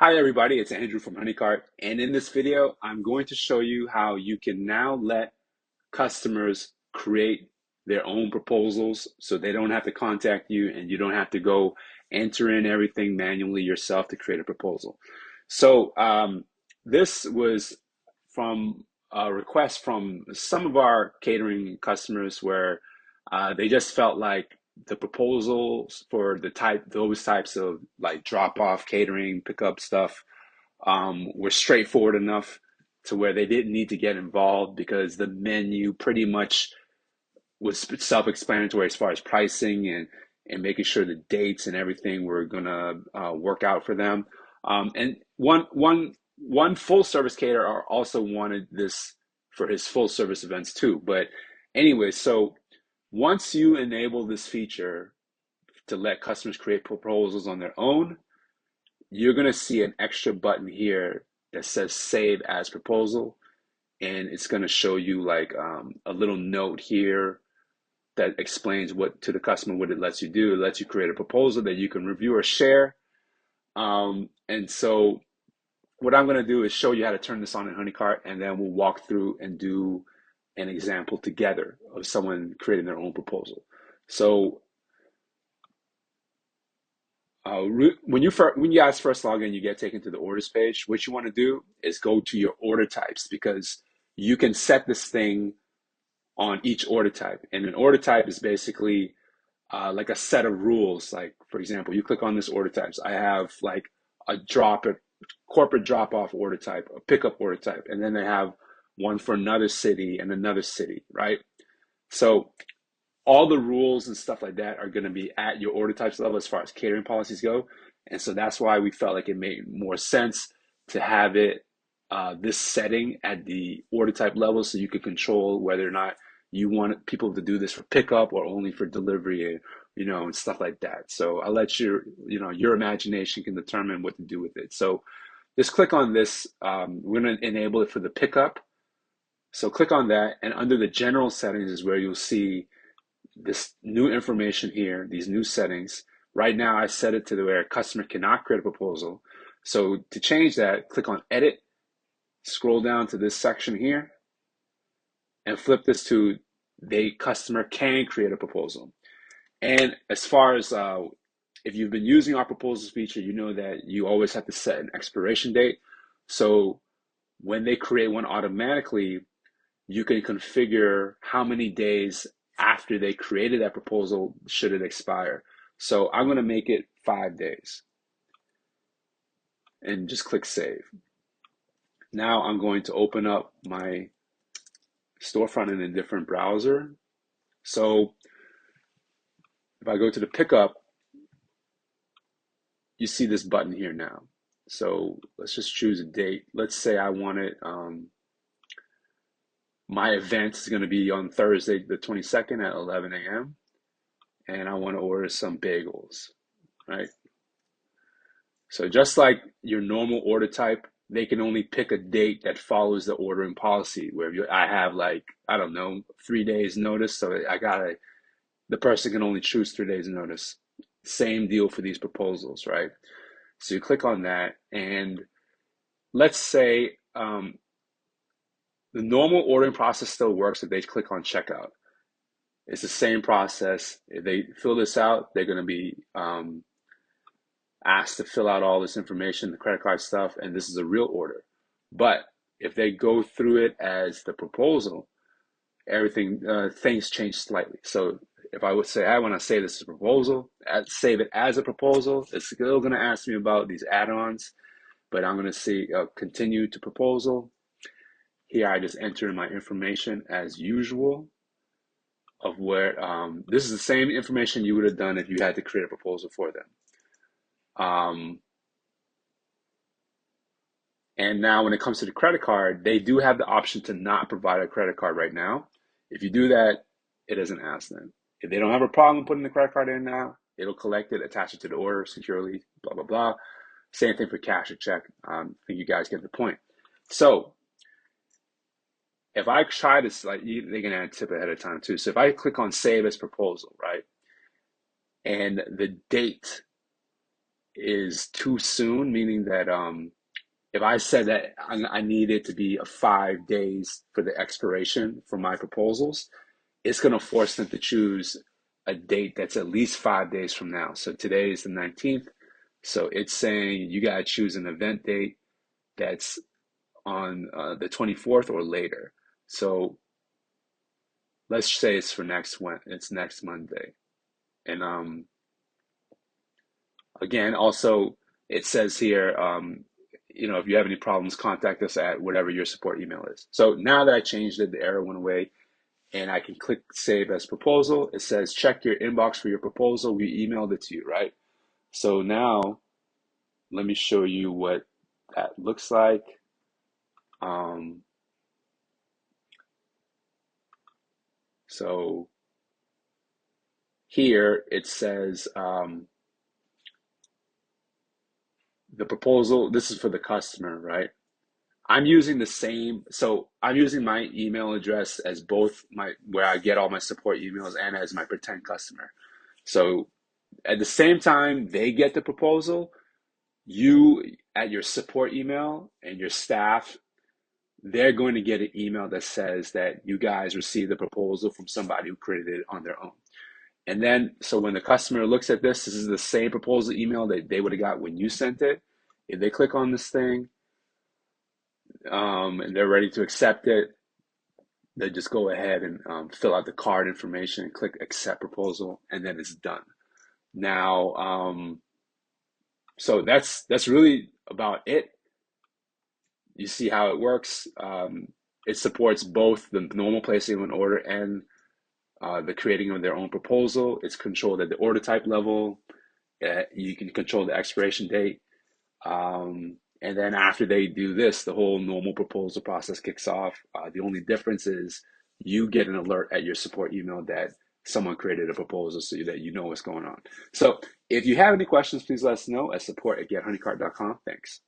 Hi everybody, it's Andrew from HoneyCart, and in this video, I'm going to show you how you can now let customers create their own proposals so they don't have to contact you and you don't have to go enter in everything manually yourself to create a proposal. This was from a request from some of our catering customers where they just felt like the proposals for those types of like drop off catering pickup stuff were straightforward enough to where they didn't need to get involved because the menu pretty much was self-explanatory as far as pricing and making sure the dates and everything were gonna work out for them. And one full service caterer also wanted this for his full service events too. But anyway, so once you enable this feature to let customers create proposals on their own, you're going to see an extra button here that says save as proposal. And it's going to show you like a little note here that explains what to the customer what it lets you do. It lets you create a proposal that you can review or share. And so what I'm going to do is show you how to turn this on in HoneyCart, and then we'll walk through and do an example together of someone creating their own proposal. So when you guys first log in, you get taken to the orders page. What you want to do is go to your order types because you can set this thing on each order type. And an order type is basically like a set of rules. Like for example, you click on this order types. I have like a corporate drop off order type, a pickup order type, and then they have one for another city and another city, right? So all the rules and stuff like that are going to be at your order types level as far as catering policies go. And so that's why we felt like it made more sense to have it this setting at the order type level so you could control whether or not you want people to do this for pickup or only for delivery, and stuff like that. So I'll let your imagination can determine what to do with it. So just click on this. We're going to enable it for the pickup. So click on that, and under the general settings is where you'll see this new information here, these new settings. Right now, I set it to where a customer cannot create a proposal. So to change that, click on Edit, scroll down to this section here, and flip this to the customer can create a proposal. And as far as if you've been using our proposals feature, you know that you always have to set an expiration date. So when they create one automatically, you can configure how many days after they created that proposal should it expire. So I'm going to make it 5 days and just click save. Now I'm going to open up my storefront in a different browser. So if I go to the pickup, you see this button here now. So let's just choose a date. Let's say I want it, my event is going to be on Thursday, the 22nd at 11 a.m. And I want to order some bagels, right? So just like your normal order type, they can only pick a date that follows the ordering policy where I have like, I don't know, 3 days notice. So the person can only choose 3 days notice. Same deal for these proposals, right? So you click on that, and let's say the normal ordering process still works if they click on checkout. It's the same process. If they fill this out, they're going to be asked to fill out all this information, the credit card stuff, and this is a real order. But if they go through it as the proposal, everything things change slightly. So if I would say I want to save this as a proposal, save it as a proposal, it's still going to ask me about these add-ons, but I'm going to see continue to proposal. Here I just enter in my information as usual of where this is the same information you would have done if you had to create a proposal for them. And now when it comes to the credit card, they do have the option to not provide a credit card right now. If you do that, it doesn't ask them. If they don't have a problem putting the credit card in now, it'll collect it, attach it to the order securely, blah, blah, blah. Same thing for cash or check. I think you guys get the point. So if I try this, like they can add a tip ahead of time too. So if I click on save as proposal, right? And the date is too soon, meaning that if I said that I need it to be a 5 days for the expiration for my proposals, it's going to force them to choose a date that's at least 5 days from now. So today is the 19th. So it's saying you got to choose an event date that's on the 24th or later. So let's say it's for it's next Monday. And again, also it says here, if you have any problems, contact us at whatever your support email is. So now that I changed it, the error went away, and I can click save as proposal. It says check your inbox for your proposal. We emailed it to you, right? So now let me show you what that looks like. So here it says the proposal, this is for the customer, right? I'm using the same, so I'm using my email address as both where I get all my support emails and as my pretend customer. So at the same time they get the proposal, you at your support email and your staff, they're going to get an email that says that you guys received the proposal from somebody who created it on their own. And then, so when the customer looks at this is the same proposal email that they would have got when you sent it. If they click on this thing, and they're ready to accept it, they just go ahead and fill out the card information and click accept proposal, and then it's done. Now, so that's really about it. You see how it works. It supports both the normal placing of an order and the creating of their own proposal. It's controlled at the order type level. You can control the expiration date. And then after they do this, the whole normal proposal process kicks off. The only difference is you get an alert at your support email that someone created a proposal so that you know what's going on. So if you have any questions, please let us know at support@gethoneycart.com. Thanks.